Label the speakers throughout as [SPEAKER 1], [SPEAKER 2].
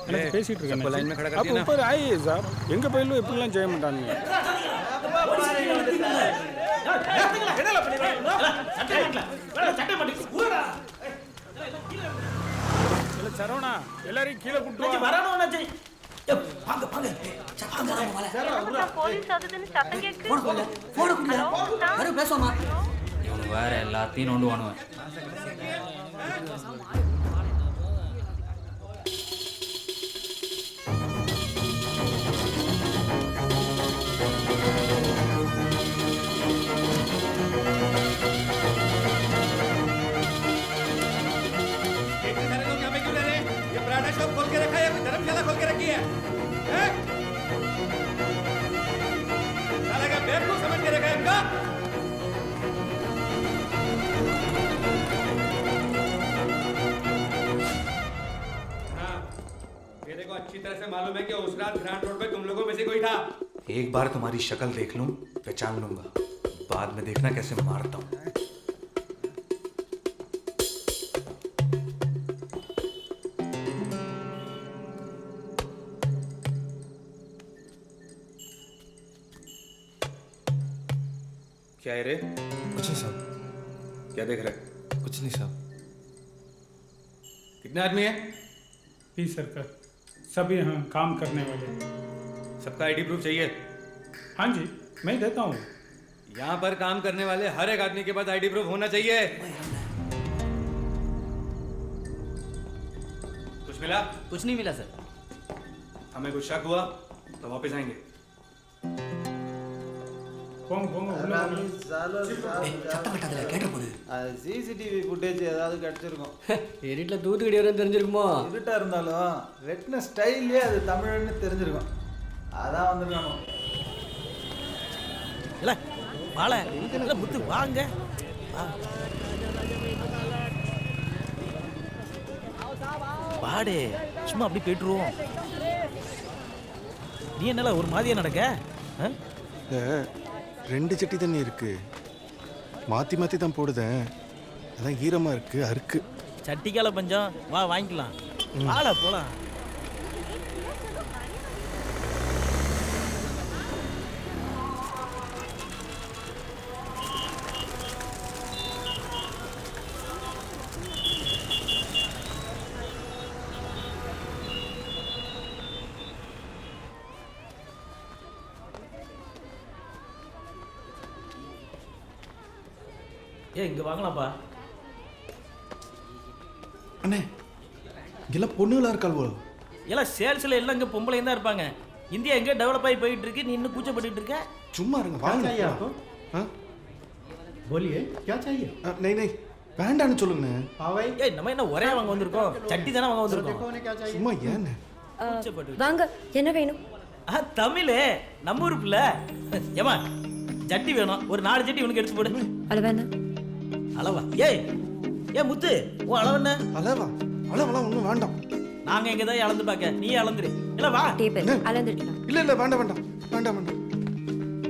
[SPEAKER 1] எனக்கு பேசிட்டு
[SPEAKER 2] सबको लाइन में खड़ा कर
[SPEAKER 1] இருக்கேன்.
[SPEAKER 2] दिया ना।
[SPEAKER 1] அப்போ ऊपर आइए साहब. எங்க பயிலும் எப்படிலாம் செய்ய மாட்டானுங்க. இல்ல சரவணா எல்லாரையும் கீழே கூட்டு வா.
[SPEAKER 3] போலீஸ் அதுன்னு சத்தம் கேக்கு.
[SPEAKER 4] இவனுக்கு வேற எல்லாத்தையும் நோண்டு வானுவேன்.
[SPEAKER 2] खोल के रखा है, धर्मशाला खोल के रखी है, साला का बेवकूफ समझ के रखा है इनका। हाँ, मेरे को अच्छी तरह से मालूम है कि उस रात ग्रांड रोड पे तुम लोगों में से कोई था।
[SPEAKER 5] एक बार तुम्हारी शक्ल देख लूं, पहचान लूंगा, बाद में देखना कैसे मारता हूं।
[SPEAKER 2] क्या है रे?
[SPEAKER 5] कुछ नहीं साहब।
[SPEAKER 2] क्या देख रहे?
[SPEAKER 5] कुछ नहीं साहब।
[SPEAKER 2] कितने आदमी है?
[SPEAKER 1] 20 सर्कल सब यहाँ काम करने वाले.
[SPEAKER 2] सबका आईडी प्रूफ चाहिए?
[SPEAKER 1] हाँ जी मैं देता हूँ.
[SPEAKER 2] यहाँ पर काम करने वाले हर एक आदमी के पास आईडी प्रूफ होना चाहिए. कुछ मिला?
[SPEAKER 4] कुछ नहीं मिला सर.
[SPEAKER 2] हमें कुछ शक हुआ तो वापस आएंगे.
[SPEAKER 1] போங்க போங்க உள்ள வாங்க.
[SPEAKER 4] சத்தம் கட்டாதல கேட்ட போது.
[SPEAKER 6] சிசிடிவி ஃபுட்டேஜ் ஏதாவது கிடைச்சிருக்கும்.
[SPEAKER 4] எடிட்ல தூத்துக்குடி வரையும் தெரிஞ்சிருக்குமோ?
[SPEAKER 6] இருட்டா இருந்தாலும் வெட்டின ஸ்டைல்லே அது தமிழ்னு தெரிஞ்சிருக்கும். அதான் வந்துருக்கானோ.
[SPEAKER 7] இல்ல வாள இல்ல முத்து வாங்க. பாடு சும்மா அப்படி போயிட்டுருவோம். நீ என்னல ஒரு மாதிரியா நடக்க?
[SPEAKER 8] ரெண்டு சட்டி தண்ணி இருக்கு, மாற்றி மாற்றி தான் போடுதேன், அதான் ஈரமாக இருக்கு அருக்கு.
[SPEAKER 7] சட்டிக்கால பஞ்சம் வா வாங்கிக்கலாம். வாழ போலாம். இங்க வாங்கலாம்ப்பா.
[SPEAKER 8] அண்ணே இங்கெல்லாம் பொண்ணுங்களா இருக்காள் போல.
[SPEAKER 7] எல்லாம் சேல்ஸ்ல எல்லாம் இங்க பொம்பளையும் தான் இருப்பாங்க. இந்தியா எங்க டெவலப் ஆகி போயிட்டு இருக்கு, நீ இன்னும் கூச்சப்பட்டு இருக்க.
[SPEAKER 8] சும்மா இருங்க வாங்க.
[SPEAKER 6] बोलिए क्या चाहिए?
[SPEAKER 8] நை நை வேண்டான்னு சொல்லுங்க.
[SPEAKER 7] ஏய் நம்ம என்ன ஒரே வாங்க வந்திருக்கோம், சட்டி தானே வாங்க வந்திருக்கோம்.
[SPEAKER 8] சும்மா ஏன்னு
[SPEAKER 3] வாங்க என்ன வேணும்?
[SPEAKER 7] தமிழே நம்ம ஊர் பிள்ளை. ஏமா சட்டி வேணும், ஒரு 4 சட்டி உனக்கு எடுத்து போடு.
[SPEAKER 3] அளவேண்ணா
[SPEAKER 7] அளவா? ஏய் ஏ முத்து உன் அளவு என்ன?
[SPEAKER 8] அளவா? அளவெல்லாம் ஒன்றும் வேண்டாம்.
[SPEAKER 7] நாங்க எங்க தான் அளந்து பார்க்க, நீ அளந்துரு. இல்ல வா
[SPEAKER 3] டேபிள் அளந்துடலாம்.
[SPEAKER 8] இல்லை இல்லை வேண்டாம் வேண்டாம் வேண்டாம் வேண்டாம்,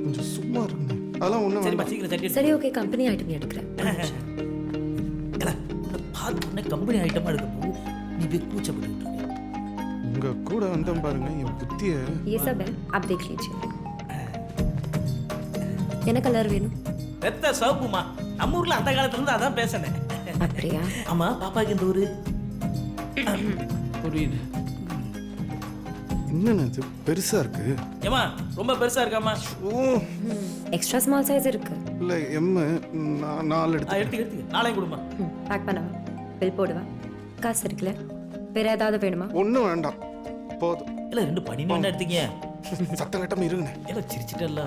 [SPEAKER 8] கொஞ்சம் சும்மா இருங்க. அதெல்லாம் ஒன்றும்
[SPEAKER 7] சரிப்பா
[SPEAKER 8] வேண்டாம்.
[SPEAKER 7] சீக்கிரம் சட்டி
[SPEAKER 3] சரி ஓகே கம்பெனி ஐட்டம் எடுக்கிறேன்.
[SPEAKER 7] பார்த்து கம்பெனி ஐட்டமா எடுக்க போ, நீ போய் கூச்சப்பட்டு இருக்க.
[SPEAKER 8] உங்க கூட வந்தேன் பாருங்க என் புத்திய.
[SPEAKER 3] ये सब है आप देख लीजिए. என்ன கலர் வேணும்?
[SPEAKER 7] ரத்த சவுப்புமா. நம்ம ஊர்ல அந்த காலத்துல இருந்து அதான் பேசுனேன்.
[SPEAKER 3] அப்படியா?
[SPEAKER 7] ஆமா பாப்பாக்கு இந்த ஊரு புரியுது.
[SPEAKER 8] என்னன்னு இது பெருசா இருக்கு?
[SPEAKER 7] ஏமா ரொம்ப பெருசா இருக்காமா?
[SPEAKER 8] ஓ
[SPEAKER 3] எக்ஸ்ட்ரா ஸ்மால் சைஸ் இருக்கு.
[SPEAKER 8] இல்ல எம் 4 எடுத்து.
[SPEAKER 7] எடுத்து நாளைக்கு கொடுமா.
[SPEAKER 3] பேக் பண்ணவா? பில் போடுவா. காசு இருக்குல்ல? வேற ஏதாவது வேணுமா?
[SPEAKER 8] ஒன்றும் வேண்டாம் போதும்.
[SPEAKER 7] இல்ல 2 பனின்னு என்ன எடுத்தீங்க?
[SPEAKER 8] சத்தம் கட்டாம இருங்க.
[SPEAKER 7] இல்ல சிரிச்சிட்டல்ல.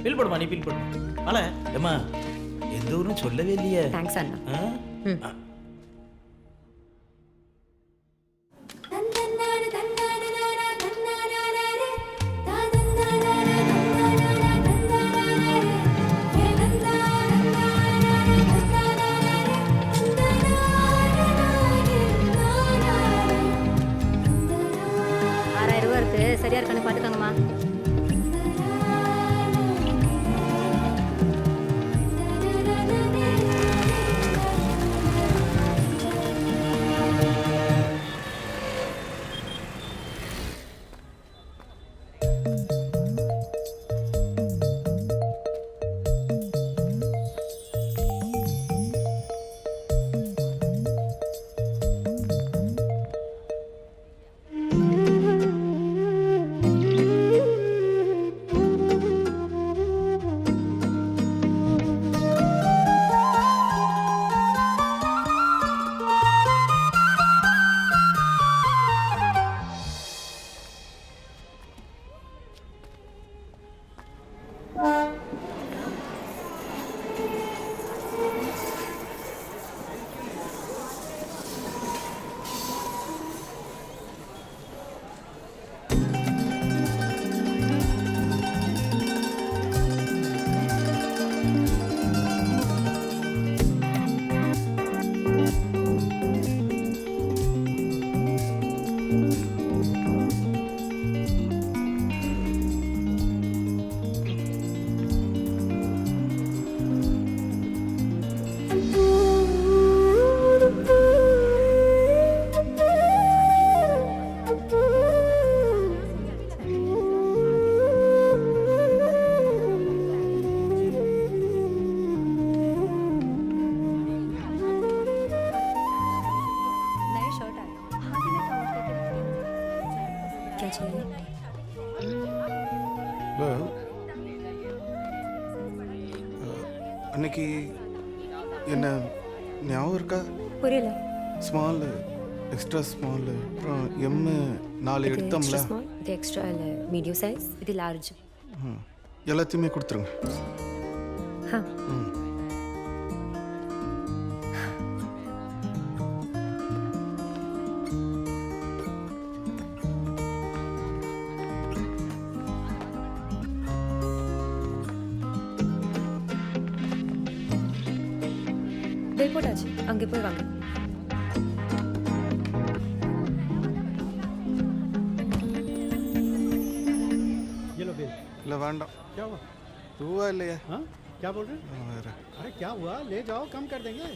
[SPEAKER 7] பில் போடுமா, நீ பில் போடுமா. அல ஏமா எந்த ஊருன்னு சொல்லவே இல்லையே.
[SPEAKER 3] தேங்க்ஸ் அண்ணா. சரியா இருக்கான்னு பாத்துக்கங்கம்மா.
[SPEAKER 8] அன்னைக்கு என்ன ஞாபகம் இருக்கா?
[SPEAKER 3] புரியல.
[SPEAKER 8] ஸ்மால், எக்ஸ்ட்ரா ஸ்மால், அப்புறம் எம்மு 4 எடுத்தோம்ல.
[SPEAKER 3] எக்ஸ்ட்ரா ஸ்மால், இது எக்ஸ்ட்ரா இல்லை மீடியம் சைஸ், இது லார்ஜ்.
[SPEAKER 8] எல்லாத்தையுமே கொடுத்துருங்க.
[SPEAKER 3] ஆ பில் போட்டாச்சு, அங்கே போய் வாங்க.
[SPEAKER 8] இல்லை வேண்டாம். ரூபா இல்லையா?
[SPEAKER 9] हाँ क्या बोल रहे हैं?
[SPEAKER 8] வேறு
[SPEAKER 9] अरे क्या हुआ, ले जाओ, कम कर देंगे.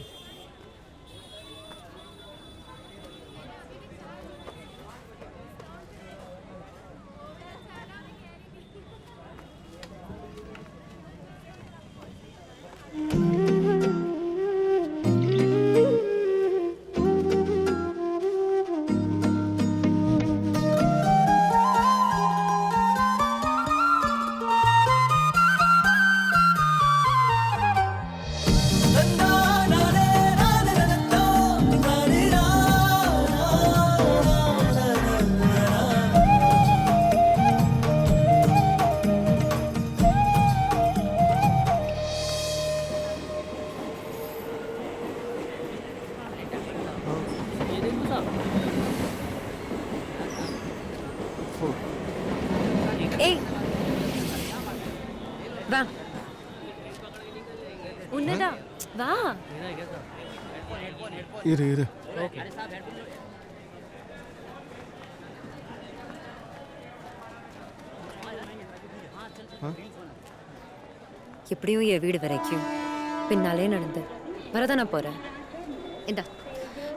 [SPEAKER 3] ஏய் வா, உன்னதா வா.
[SPEAKER 8] இரு இரு.
[SPEAKER 3] எப்படியும் என் வீடு வரைக்கும் பின்னாலே நடந்து வரதான் நான் போகிறேன்.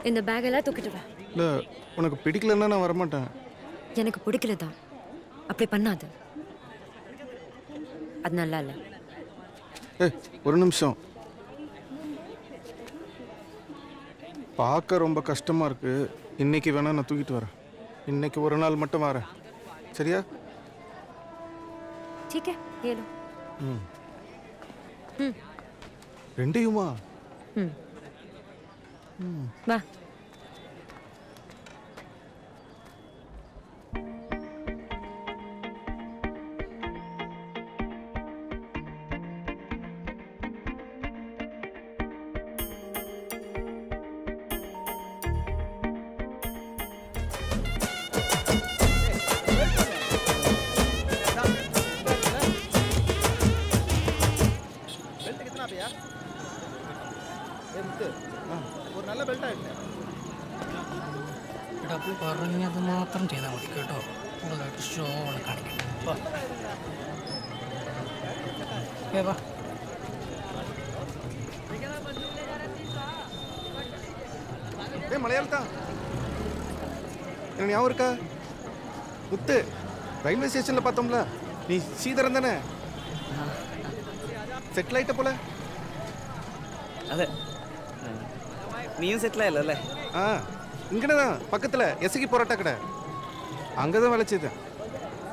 [SPEAKER 3] இந்த பேக்கெல்லாம் தூக்கிட்டு வா.
[SPEAKER 8] இல்லை உனக்கு பிடிக்கலன்னா நான் வரமாட்டேன்.
[SPEAKER 3] எனக்கு பிடிக்கல தான், அப்படி பண்ணாது, அது நல்லா இல்லை.
[SPEAKER 8] ஏய் ஒரு நிமிஷம். பார்க்க ரொம்ப கஷ்டமாக இருக்கு. இன்னைக்கு வேணா நான் தூக்கிட்டு வரேன். இன்னைக்கு ஒரு நாள் மட்டும் வரேன், சரியா?
[SPEAKER 3] ठीक है, ये लो.
[SPEAKER 8] ரெண்டையுமா?
[SPEAKER 3] வா.
[SPEAKER 6] பெல்ட் கித்தனா பையா? ஏ முத்து, ஒரு நல்ல பெல்ட்டா இல்லை.
[SPEAKER 4] അപ്പോൾ പറഞ്ഞത് മാത്രം ചെയ്താൽ മതി കേട്ടോ. കൂടുതലായിട്ട് ഷോ ആണ് കാണിക്കുന്നത്. വാ.
[SPEAKER 8] ஏய் மலையாளத்தா, எனக்கு ஞாபகம் இருக்கா? முத்து, ரயில்வே ஸ்டேஷனில் பார்த்தோம்ல, நீ சீதரன் தானே? செட்டில் ஆயிட்ட போல.
[SPEAKER 10] അതെ നീയും സെറ്റിലായല്ലോ അല്ലേ?
[SPEAKER 8] ஆ இங்கே தான் பக்கத்தில் எஸ்கி பரோட்டா கடை, அங்கே தான் வேலை செய்தேன்.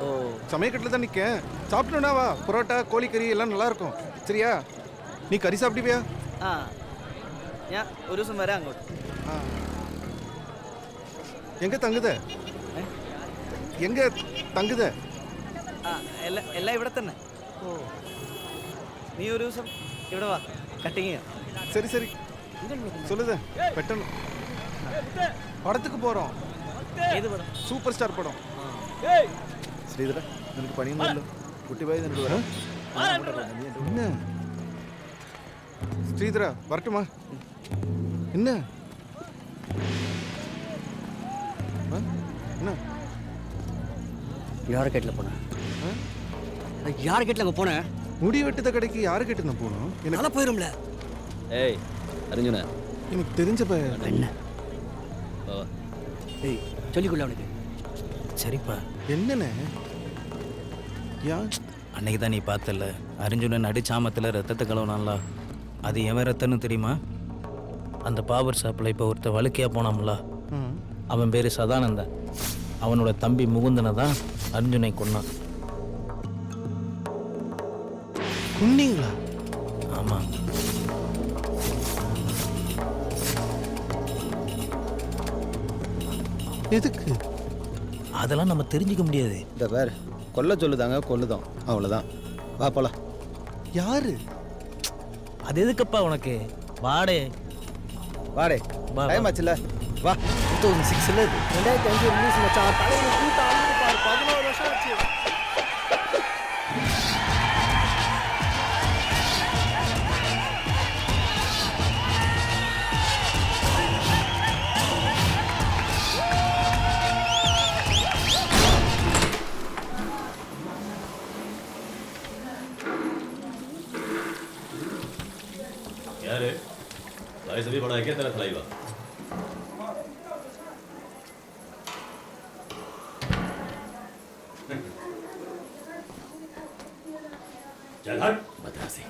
[SPEAKER 10] ഓ
[SPEAKER 8] சமயக்கட்டில் தான் நிற்கேன். சாப்பிட்டோன்னா வா, பரோட்டா கோழிக்கறி எல்லாம் நல்லா இருக்கும், சரியா? நீ கறி சாப்பிடுவியா?
[SPEAKER 10] ആ ഞാൻ ഒരു ദിവസം വരാം അങ്ങോട്ട്.
[SPEAKER 8] ஆ எங்கே தங்குத? எங்கே தங்குத?
[SPEAKER 10] ആ എല്ലാം ഇവിടെ തന്നെ.
[SPEAKER 8] ஓ
[SPEAKER 10] നീ ഒരു ദിവസം ഇവിടെ വാ, കട്ടിങ് ചെയ്യാം.
[SPEAKER 8] சரி சரி சொல்லுத வெட்டணும். படத்துக்கு போகிறோம்.
[SPEAKER 10] ഏത് പടം?
[SPEAKER 8] சூப்பர் ஸ்டார் படம்.
[SPEAKER 6] ശ്രീധര, നിനക്ക് പണിയൊന്നുമല്ലോ. കുട്ടി പോയി നിനക്ക് വരാം.
[SPEAKER 8] என்ன ஸ்ரீதரா வரட்டுமா? என்ன ஆ? என்ன
[SPEAKER 4] யார் கேட்டில் போனேன்? யார் கேட்டில் அங்கே போனேன்?
[SPEAKER 8] முடி வெட்டுத கடைக்கு யாரு கேட்டு நான் போகணும்? எனக்கு
[SPEAKER 4] நல்லா போயிரும்ல.
[SPEAKER 10] ഏയ് അറിഞ്ഞുന
[SPEAKER 8] எனக்கு தெரிஞ்ச
[SPEAKER 4] என்ன? ஏய் சொல்லிக்கொள்ள அவனுக்கு. சரிப்பா.
[SPEAKER 8] என்னண்ணே? ஏன்
[SPEAKER 7] அன்னைக்கு தான் நீ பார்த்தல அர்ஜுனன் அடிச்சாமத்தில் ரத்தத்தை கலவனான்ல, அது எவன் ரத்தன்னு தெரியுமா? அந்த பாபர் ஷாப்பில் இப்போ ஒருத்தர் வழுக்கையாக போனாம்ல, அவன் பேர் சதானந்தன். அவனோட தம்பி முகுந்தனை தான் அர்ஜுனை கொன்னான்.
[SPEAKER 8] குன்னீங்களா?
[SPEAKER 7] ஆமாம்.
[SPEAKER 8] எதுக்கு?
[SPEAKER 7] அதெல்லாம் நம்ம தெரிஞ்சுக்க முடியாது.
[SPEAKER 10] இந்த பேர் கொல்ல சொல்லுதாங்க, கொல்லுதோம், அவ்வளோதான். வா போலாம்.
[SPEAKER 8] யாரு?
[SPEAKER 7] அது எதுக்குப்பா உனக்கு? வாடே
[SPEAKER 10] வாடே,
[SPEAKER 7] வா,
[SPEAKER 10] டைம்
[SPEAKER 7] வா.
[SPEAKER 10] ஆச்சுல்ல, வா.
[SPEAKER 7] 2006 இது.
[SPEAKER 10] 2005 ரிலீஸ் மச்சான். தலையில கூட்ட ஆளுங்க பாரு, 11 வருஷம் ஆச்சு.
[SPEAKER 11] यार भाई सभी बड़ा है क्या तेरा खिलाईवा? चल हट मद्रासी।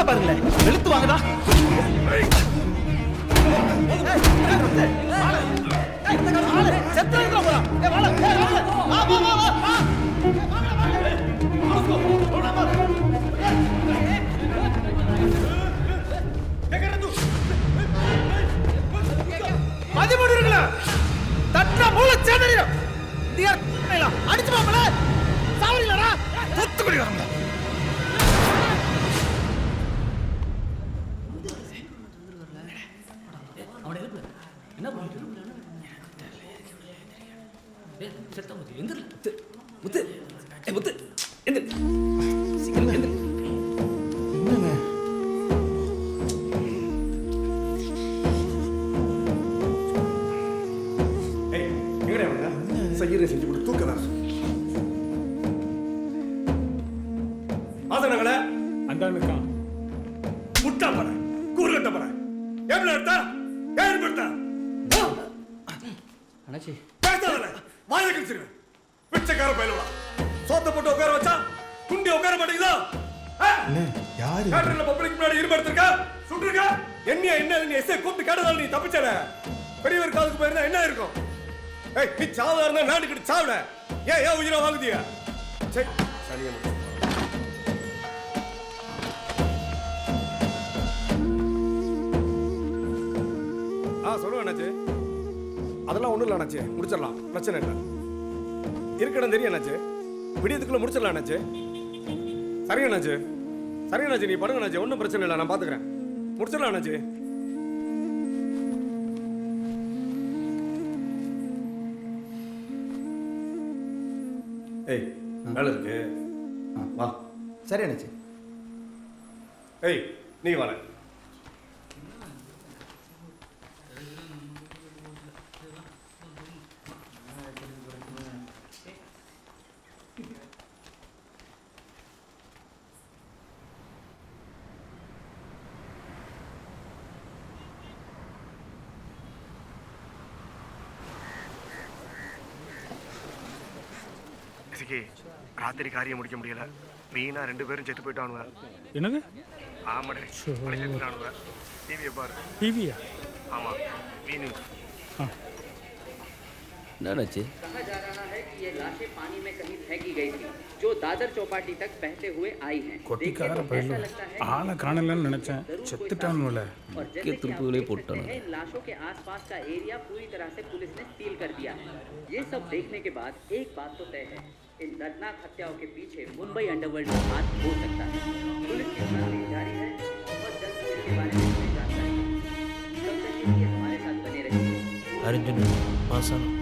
[SPEAKER 10] பாருங்களேன், வெளுத்து வாங்கடா. அடிச்சு பாப்பல சாவரிங்களா? தூத்துக்குடி வரல.
[SPEAKER 2] செய்யறே செஞ்சு கொடு, தூக்கலாம். ஆதனங்கள
[SPEAKER 1] அந்தானுக்கா
[SPEAKER 2] முட்டா பற கூறுகட்ட பற எவ்வளவு எடுத்தா ஏன் எடுத்தா
[SPEAKER 10] அண்ணாச்சி
[SPEAKER 2] பேசாதல வாயை கிழிச்சிருவேன். பிச்சைக்கார பயலுவா சோத்த போட்டு உட்கார வச்சா குண்டி உட்கார மாட்டேங்குதா?
[SPEAKER 8] யாரு?
[SPEAKER 2] கேட்டர்ல பப்ளிக் முன்னாடி இருபடுத்திருக்கா சுட்டுருக்கா. என்ன நீ எஸ்ஐ கூப்பிட்டு கேட்டதால நீ தப்பிச்சல. பெரியவர் காதுக்கு போயிருந்தா என்ன இருக்கும்? ஏய் நீ சாவதா நாட்டுக்கிட்டு சாவிட. ஏன் உயிரை வாங்குதியா? சரி சரியா சொல்லுவேன் அண்ணாச்சி. அதெல்லாம் ஒன்றும் இல்லை அண்ணாச்சி, முடிச்சிடலாம், பிரச்சனை இல்லை. இருக்கடம் தெரியும் அண்ணாச்சி, விடியத்துக்குள்ள முடிச்சிடலாம் அண்ணாச்சி. சரிங்க அண்ணாச்சி, சரிங்க அண்ணாச்சி, நீ படுங்க அண்ணாச்சி, ஒன்றும் பிரச்சனை இல்லை, நான் பார்த்துக்கிறேன். முடிச்சிடலாம் அண்ணாச்சி. ஏய் வேலை இருக்கு, வா.
[SPEAKER 6] சரி அண்ணாச்சி.
[SPEAKER 2] ஏய் நீ வர. ராத்திரி காரியம் முடிக்க முடியல, வீணா 2 பேரும் செத்து போயிட்டானுவ.
[SPEAKER 1] என்னது?
[SPEAKER 2] ஆமாடே, செத்துட்டானுவ. டிவியை பாரு.
[SPEAKER 1] டிவியா?
[SPEAKER 2] ஆமா, வி நியூஸ்.
[SPEAKER 10] नानाजी
[SPEAKER 12] कहा जा रहा है कि ये लाशें पानी में कहीं फेंकी गई थी, जो दादर चौपाटी तक बहते हुए आई हैं।
[SPEAKER 1] கொட்டிக்கார பயிலும் ஆளை காணலன்னு நினைச்சேன், செத்துட்டானுல.
[SPEAKER 12] और जैसे कि आप देख सकते हैं, इन लाशों के आसपास का एरिया पूरी तरह से पुलिस ने सील कर दिया है। ये सब देखने के बाद एक बात तो तय है इन दर्दनाक हत्याओं के पीछे मुंबई अंडरवर्ल्ड का हाथ हो सकता है। पुलिस की छानबीन जारी है और जल्द ही इसके बारे में पूरी जानकारी मिलेगी। तब तक के लिए हमारे साथ बने रहिए।
[SPEAKER 7] அர்ஜுன் மாசானம்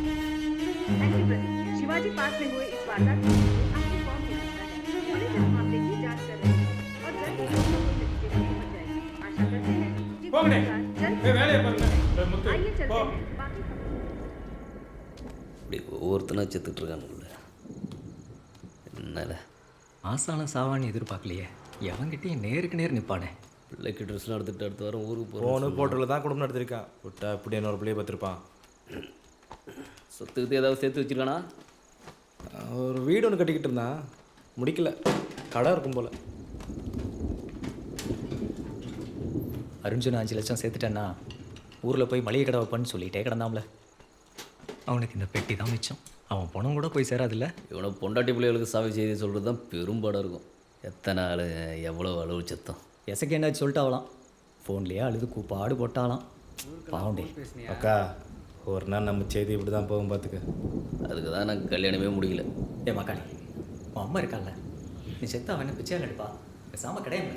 [SPEAKER 3] शिवाजी पार्क में हुए इस वारदात में आपको कौन हो सकता है? पुलिस इस मामले की जांच कर रही है और जल्द ही दोनों को नतीजे पर पहुंच जाएगी। आशा करते हैं कि
[SPEAKER 1] போங்கண்ணே
[SPEAKER 3] जल्द
[SPEAKER 1] வேலையை பாருங்க முத்து
[SPEAKER 3] आइए चलते
[SPEAKER 1] போ
[SPEAKER 3] हैं बाकी
[SPEAKER 10] இப்படி ஒவ்வொருத்தனா செத்துட்டு இருக்கானுங்கள என்னடா
[SPEAKER 13] ஆசான சாவான்னு எதிர்பார்க்கலையே எவன்கிட்டயும் நேருக்கு நேர் நிற்பானே.
[SPEAKER 10] பிள்ளைக்கு ட்ரெஸ்லாம் எடுத்துகிட்டு அடுத்த வாரம் ஊருக்கு
[SPEAKER 2] போன
[SPEAKER 10] போகணும்.
[SPEAKER 2] போட்டோவில் தான் குடும்பம் நடத்திருக்கான். விட்டா இப்படி இன்னொரு பிள்ளையை பார்த்துருப்பான்.
[SPEAKER 10] சொத்துக்கு ஏதாவது சேர்த்து வச்சிருக்கானா?
[SPEAKER 2] ஒரு வீடு ஒன்று கட்டிக்கிட்டு இருந்தான், முடிக்கல. கடை இருக்கும் போல்.
[SPEAKER 13] அருண்ஜுன் 5 லட்சம் சேர்த்துட்டேன்னா ஊரில் போய் மளிகை கடை வைப்பான்னு சொல்லிட்டே கிடந்தாம்ல. அவனுக்கு இந்த பெட்டி தான் மிச்சம். அவன் பணம் கூட போய் சேராதில்ல.
[SPEAKER 10] இவனை பொண்டாட்டி பிள்ளைகளுக்கு சாவி செய்தி சொல்கிறது தான் பெரும்பாடாக இருக்கும். எத்தனை ஆள் எவ்வளோ அளவு சத்தம்.
[SPEAKER 13] எசக்கு என்னாச்சு சொல்லிட்டு ஆகலாம். ஃபோன்லேயே அழுது கூப்பாடு போட்டாலாம். பாவண்டே.
[SPEAKER 2] அக்கா ஒரு நாள் நம்ம செய்தி இப்படி தான் போகும் பார்த்துக்க.
[SPEAKER 10] அதுக்கு தான் நான் கல்யாணமே முடியல.
[SPEAKER 13] ஏ மக்காளி, உன் அம்மா இருக்கான்ல, நீ செத்து அவன் பிச்சையாக எடுப்பா. பேசாம கிடையாது.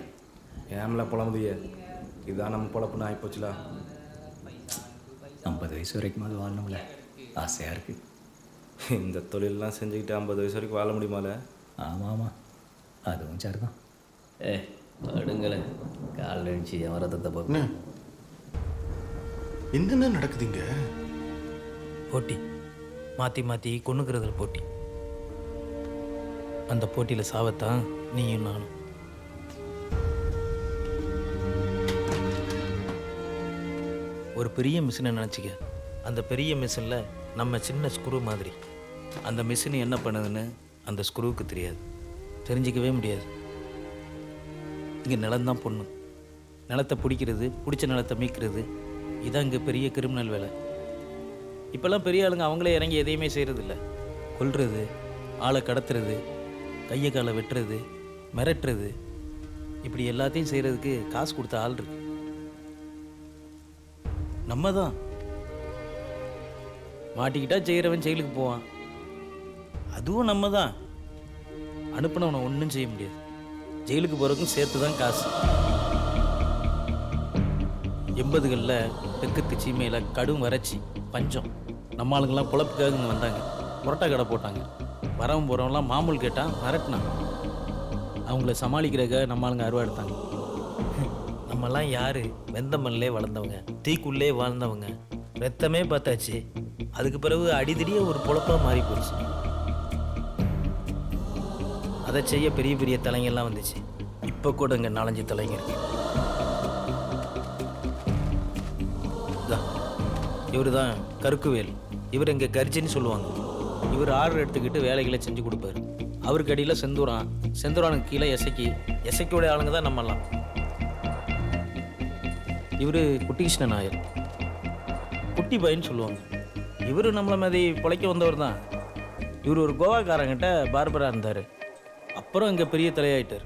[SPEAKER 2] ஏம்ல புலம்புதிய, இதுதான் நம்ம பொழப்புன்னு ஆகிப்போச்சுல.
[SPEAKER 13] 50 வயசு வரைக்கும் அது வாழணும்ல, ஆசையாக இருக்குது.
[SPEAKER 2] இந்த தொழிலெலாம் செஞ்சுக்கிட்டு 50 வயசு வரைக்கும் வாழ முடியுமால?
[SPEAKER 13] ஆமாம் ஆமாம், அதுவும் சரிதான்.
[SPEAKER 10] அடுங்களே கால் அடிச்சு என் ரத்தத்தை பார்க்க.
[SPEAKER 8] என்னென்ன நடக்குதுங்க?
[SPEAKER 7] போட்டி மாற்றி மாற்றி கொண்டுக்கிறதுல போட்டி. அந்த போட்டியில் சாவத்தான் நீயும் நானும். ஒரு பெரிய மிஷினை நினச்சிக்க. அந்த பெரிய மிஷினில் நம்ம சின்ன ஸ்க்ரூ மாதிரி. அந்த மிஷின் என்ன பண்ணுதுன்னு அந்த ஸ்க்ரூவுக்கு தெரியாது, தெரிஞ்சிக்கவே முடியாது. இங்கே நிலம்தான் பொண்ணு. நிலத்தை பிடிக்கிறது, பிடிச்ச நிலத்தை மீட்கிறது, இதான் இங்கே பெரிய கிரிமினல் வேலை. இப்போல்லாம் பெரிய ஆளுங்க அவங்களே இறங்கி எதையுமே செய்கிறதில்ல. கொல்றது, ஆளை கடத்துறது, கையை காலை வெட்டுறது, மிரட்டுறது, இப்படி எல்லாத்தையும் செய்கிறதுக்கு காசு கொடுத்த ஆள் இருக்கு. நம்ம தான் மாட்டிக்கிட்டா செய்கிறவன் ஜெயிலுக்கு போவான். அதுவும் நம்ம தான் அனுப்பினவனை ஒன்றும் செய்ய முடியாது. ஜெயிலுக்கு போகிறதுக்கும் சேர்த்து தான் காசு. 80களில் தெற்கு சீமையில் கடும் வறட்சி, பஞ்சம். நம்ம ஆளுங்கெல்லாம் பொழப்புக்காக இங்கே வந்தாங்க. புரோட்டா கடை போட்டாங்க. வரவன் போகிறவங்களாம் மாமூல் கேட்டால் மிரட்டினான். அவங்கள சமாளிக்கிறதுக்காக நம்ம ஆளுங்க அருவா எடுத்தாங்க. நம்மலாம் யார்? வெந்த மண்ணிலே வளர்ந்தவங்க, தீக்குள்ளே வாழ்ந்தவங்க, ரத்தமே பார்த்தாச்சு. அதுக்கு பிறகு அடிதடியே ஒரு பொழப்பாக மாறி போச்சு. அதை செய்ய பெரிய பெரிய தலைங்கள்லாம் வந்துச்சு. இப்போ கூட இங்கே 4-5 தலைங்க இருக்கு. இவர் தான் கருக்குவேல். இவர் இங்கே கர்ஜின்னு சொல்லுவாங்க. இவர் ஆர்டர் எடுத்துக்கிட்டு வேலைகளை செஞ்சு கொடுப்பாரு. அவருக்கு அடியில் செந்தூரான், செந்தூரானுக்கு கீழே எசைக்கோட ஆளுங்க தான் நம்மலாம். இவர் குட்டிகிருஷ்ண நாயர், குட்டி பாயின்னு சொல்லுவாங்க. இவர் நம்மளை மாதிரி பிழைக்க வந்தவர் தான். இவர் ஒரு கோவாக்காரங்கிட்ட பார்பராக இருந்தார். அப்புறம் இங்கே பெரிய தலையாயிட்டார்.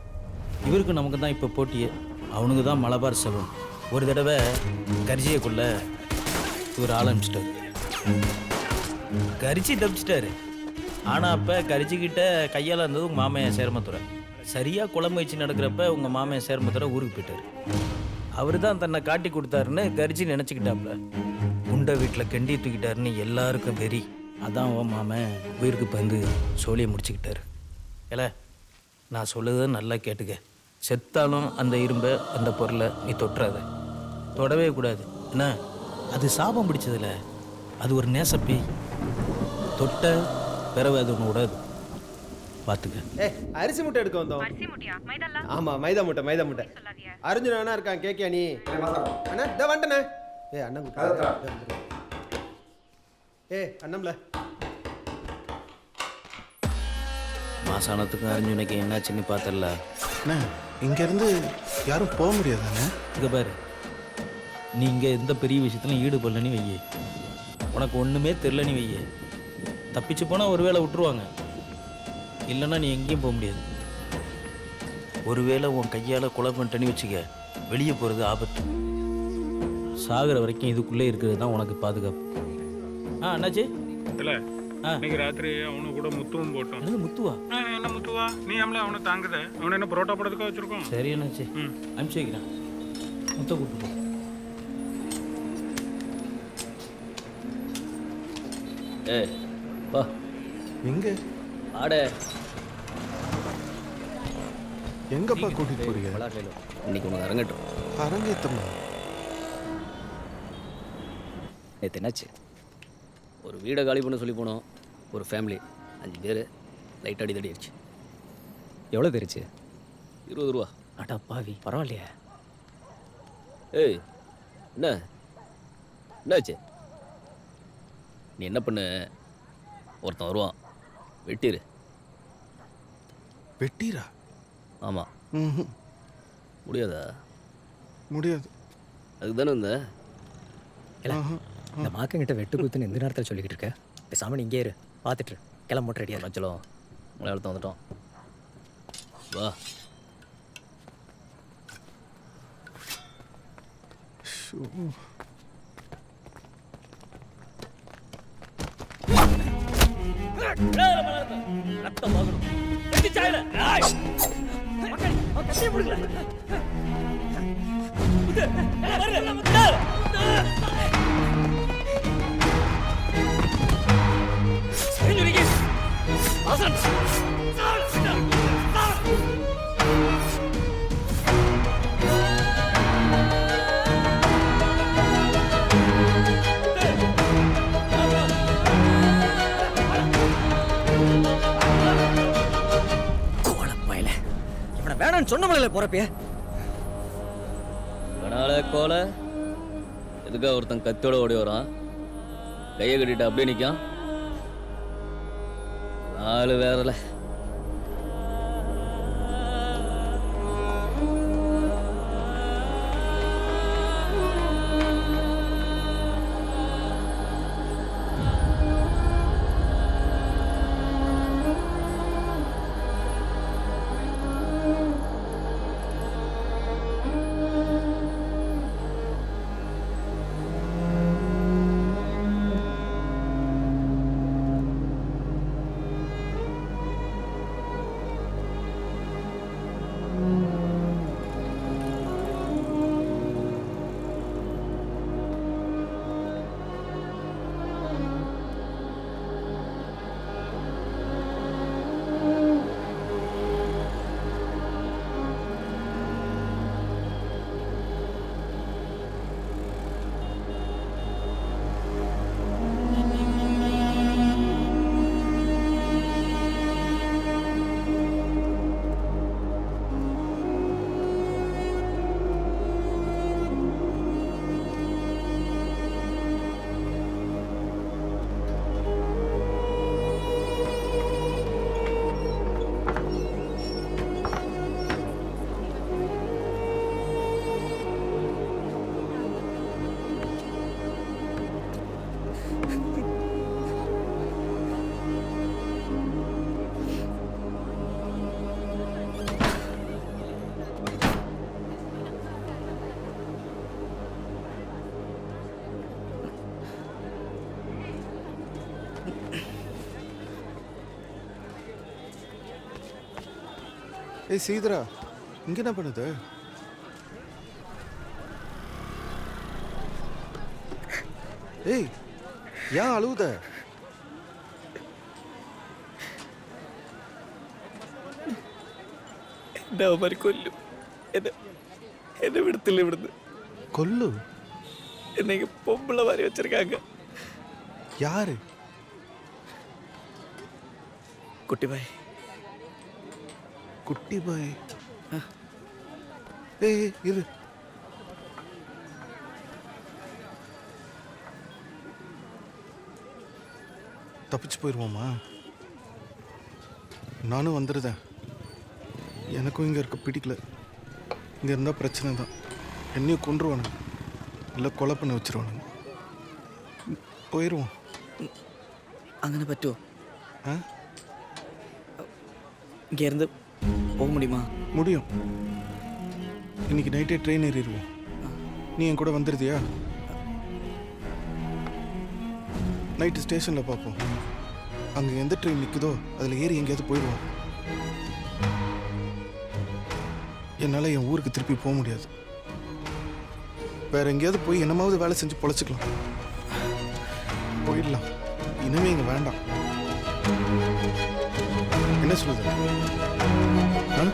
[SPEAKER 7] இவருக்கு நமக்கு தான் இப்போ போட்டியே. அவனுக்கு தான் மலபார் செல்வம். ஒரு தடவை கர்ஜியக்குள்ள இவர் ஆரம்பிச்சிட்டார். கரிச்சி தப்பிச்சிட்டாரு. ஆனால் அப்போ கரிச்சிக்கிட்ட கையால் இருந்தது உங்கள் மாமையன் சேர்மத்துறை. சரியாக குழம்பு வச்சு நடக்கிறப்ப உங்கள் மாமையன் சேர்மத்துறை ஊருக்கு போயிட்டார். அவர் தான் தன்னை காட்டி கொடுத்தாருன்னு கரிச்சி நினச்சிக்கிட்டாப்புல. உண்டை வீட்டில் கெண்டி தூக்கிட்டாருன்னு எல்லாருக்கும் வெறி. அதான் உன் மாமன் உயிருக்கு பயந்து சோழியை முடிச்சுக்கிட்டாரு. இல்லை, நான் சொல்லுறத நல்லா கேட்டுக்க. செத்தாலும் அந்த இரும்பை, அந்த பொருளை நீ தொட்டுறாத, தொடவே கூடாது. என்ன, அது சாபம் பிடிச்சதில்ல, அது ஒரு நேசப்பி. தொட்ட பிறகு அது ஒன்று விடாது, பார்த்துக்க.
[SPEAKER 9] அரிசி முட்டை எடுக்க வந்தோம். ஆமா, மைதா முட்டை, மைதா முட்டை. அருஞ்சன் அண்ணா இருக்கான், கேக்கியா நீ? அண்ணா இதை வந்துட்டண்ணே. அண்ணன் அண்ணம்ல
[SPEAKER 7] மாசானத்துக்கும் அரிஞ்சுனைக்கு என்னாச்சுன்னு பார்த்தல.
[SPEAKER 8] இங்கேருந்து யாரும் போக முடியாதானே?
[SPEAKER 7] இங்கே பாரு, நீ இங்கே எந்த பெரிய விஷயத்துலையும் ஈடுபடலன்னு வையே, உனக்கு ஒன்றுமே தெரிலன்னு வையே, தப்பிச்சு போனால் ஒரு வேளை விட்டுருவாங்க. இல்லைன்னா நீ எங்கேயும் போக முடியாது. ஒருவேளை உன் கையால் கொலை பண்ணிட்டேன்னு வச்சுக்க, வெளியே போகிறது ஆபத்து. சாகிற வரைக்கும் இதுக்குள்ளே இருக்கிறது தான் உனக்கு பாதுகாப்பு. அண்ணாச்சி,
[SPEAKER 1] இல்லை இன்னைக்கு ராத்திரி அவனு கூட முத்துவும் போட்டோம்.
[SPEAKER 7] என்னது முத்துவா?
[SPEAKER 1] என்ன முத்துவா? நீ ஆமல அவனை தாங்குத? அவனை என்ன புரோட்டா போடுறதுக்காக வச்சிருக்கோம்?
[SPEAKER 7] சரி என்னாச்சு? அனுப்பிச்சு வைக்கிறேன். முத்த கூட்டு போ.
[SPEAKER 10] ஏய் வா.
[SPEAKER 8] எங்க
[SPEAKER 10] ஆடே.
[SPEAKER 8] எங்கப்பா கூட்டிட்டு போறீங்க?
[SPEAKER 10] இன்னைக்கு உனக்கு அரங்கட்டும்.
[SPEAKER 8] அரங்கேத்தமா?
[SPEAKER 10] நேற்று என்னாச்சு? ஒரு வீடை காலி பண்ண சொல்லி போனோம். ஒரு ஃபேமிலி 5 பேர் லைட் அடி தடிடுச்சு.
[SPEAKER 13] எவ்வளோ தெரிச்சு?
[SPEAKER 10] 20 ரூபா.
[SPEAKER 13] அடா பாவி, பரவாயில்லையே.
[SPEAKER 10] ஏய் என்னாச்சு? நீ என்ன பண்ணு, ஒருத்தன் வருவான், வெட்டிரு.
[SPEAKER 8] வெட்டிரா?
[SPEAKER 10] ஆமாம்.
[SPEAKER 8] ம்,
[SPEAKER 10] முடியாதா?
[SPEAKER 8] முடியாது.
[SPEAKER 10] அதுக்கு தானே இந்த
[SPEAKER 13] இந்த மாக்கங்கிட்ட வெட்டு குத்துன்னு எந்த நேரத்தில் சொல்லிக்கிட்டு இருக்க? பேசாம நீ இங்கே இரு, பார்த்துட்டு கிளம்ப மட்டும் ரெடியாக
[SPEAKER 10] மச்சலம் மலையாளத்தை வந்துட்டோம். வா. ரத்தம் வாங்கணும்.
[SPEAKER 13] இவனை வேணான்னு சொன்னவங்கள போறப்பே
[SPEAKER 10] கனால கோல எதுக்காக ஒருத்தன் கத்தியோட ஓடி வரான், கையை கட்டிட்டு அப்படியே நிற்கான். 4 வேறல.
[SPEAKER 8] ஏய் சீதரா, இங்க என்ன பண்ணுது? ஏய் ஏன் அழுவுத?
[SPEAKER 10] மாதிரி கொல்லும் என்ன விடுத்துல விடுது.
[SPEAKER 8] கொல்லு?
[SPEAKER 10] என்னைக்கு பொம்பளை மாதிரி வச்சிருக்காங்க.
[SPEAKER 8] யாரு?
[SPEAKER 10] குட்டி பாய்.
[SPEAKER 8] குட்டி பாய்? ஏய் இரு. தப்பிச்சு போயிடுவோமா? நானும் வந்துடுதேன். எனக்கும் இங்கே இருக்க பிடிக்கல. இங்கே இருந்தால் பிரச்சனை தான். என்னையும் கொன்றுவானுங்க, இல்லை கொலை பண்ண வச்சிருவானுங்க. போயிடுவோம்.
[SPEAKER 10] അങ്ങനെ പറ്റുമോ?
[SPEAKER 8] ஆ
[SPEAKER 10] இங்கேருந்து போக முடியுமா?
[SPEAKER 8] முடியும். இன்னைக்கு நைட்டே ட்ரெயின் ஏறிடுவோம். நீ என் கூட வந்துடுதியா? நைட்டு ஸ்டேஷனில் பார்ப்போம். அங்கே எந்த ட்ரெயின் நிற்குதோ அதில் ஏறி எங்கேயாவது போயிடுவோம். என்னால் என் ஊருக்கு திருப்பி போக முடியாது. வேற எங்கேயாவது போய் என்னமாவது வேலை செஞ்சு பொழைச்சிக்கலாம். போயிடலாம். இனிமே இங்கே வேண்டாம். என்ன சொல்லுது? ஆ?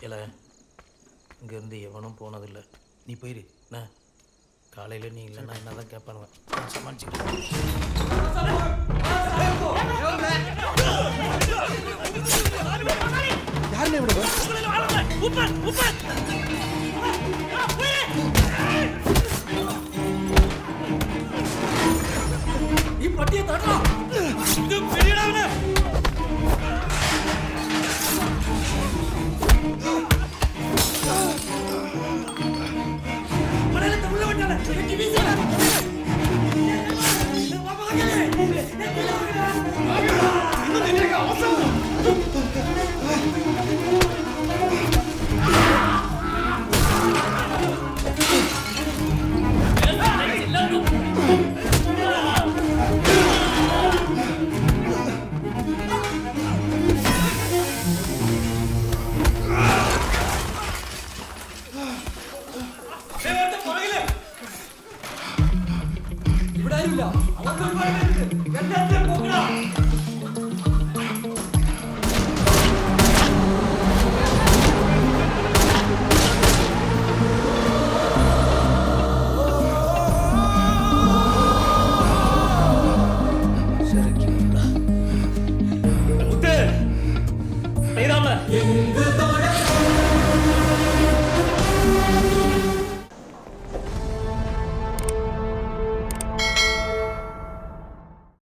[SPEAKER 7] இல்லை, இங்கேருந்து எவனும் போனதில்லை. நீ போயிரு. என்ன காலையில் நீ இல்லைன்னா என்ன தான் கேட்பானுவேன். நான் சமாளிச்சுக்கிறேன்.
[SPEAKER 8] யாருமே விடுவேன்.